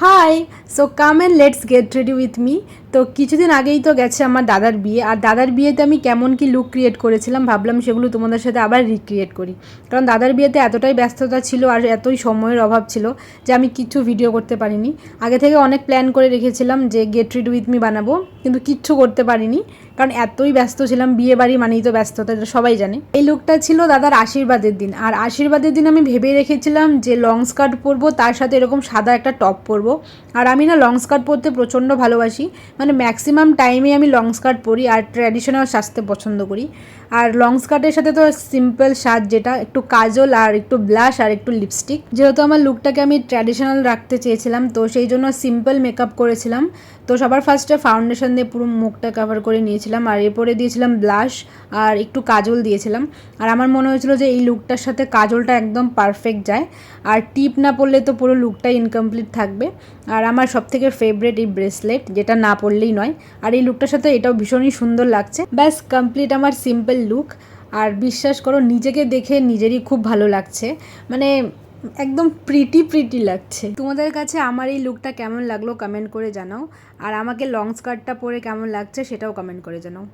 High. So come and let's get ready with me. তো কিছুদিন আগেই তো গেছে আমার দাদার বিয়ে, আর দাদার বিয়েতে আমি কেমন কি লুক ক্রিয়েট করেছিলাম ভাবলাম সেগুলো তোমাদের সাথে আবার রিক্রিয়েট করি। কারণ দাদার বিয়েতে এতটাই ব্যস্ততা ছিল আর এতই সময়ের অভাব ছিল যে আমি কিচ্ছু ভিডিও করতে পারিনি। আগে থেকে অনেক প্ল্যান করে রেখেছিলাম যে গেট রেডি উইথ মি বানাবো, কিন্তু কিচ্ছু করতে পারিনি কারণ এতই ব্যস্ত ছিলাম। বিয়ে বাড়ি মানেই তো ব্যস্ততা, এটা সবাই জানে। এই লুকটা ছিল দাদার আশীর্বাদের দিন, আর আশীর্বাদের দিন আমি ভেবে রেখেছিলাম যে লং স্কার্ট পরবো, তার সাথে এরকম সাদা একটা টপ পরবো। আর আমি না লং স্কার্ট পরতে প্রচণ্ড ভালোবাসি, মানে ম্যাক্সিমাম টাইমে আমি লং স্কার্ট পরি আর ট্র্যাডিশনাল সাজতে পছন্দ করি। আর লং স্কার্টের সাথে তো সিম্পল সাজ, যেটা একটু কাজল আর একটু ব্লাশ আর একটু লিপস্টিক। যেহেতু আমার লুকটাকে আমি ট্র্যাডিশনাল রাখতে চেয়েছিলাম, তো সেই জন্য সিম্পল মেকআপ করেছিলাম। তো সবার ফার্স্টে ফাউন্ডেশন দিয়ে পুরো মুখটা কভার করে নিয়েছিলাম, আর এরপরে দিয়েছিলাম ব্লাশ আর একটু কাজল দিয়েছিলাম। আর আমার মনে হয়েছিল যে এই লুকটার সাথে কাজলটা একদম পারফেক্ট যায়, আর টিপ না পরলে তো পুরো লুকটাই ইনকমপ্লিট থাকবে। আর আমার সবথেকে ফেভারিট এই ব্রেসলেট, যেটা না পরলেই নয়। আর এই লুকটার সাথে এটাও ভীষণই সুন্দর লাগছে। ব্যাস কমপ্লিট আমার সিম্পল লুক। আর বিশ্বাস করো, নিজেকে দেখে নিজেরই খুব ভালো লাগছে, মানে একদম প্রিটি লাগছে। তোমাদের কাছে আমার এই লুকটা কেমন লাগলো কমেন্ট করে জানাও, আর আমাকে লং স্কার্টটা পরে কেমন লাগছে সেটাও কমেন্ট করে জানাও।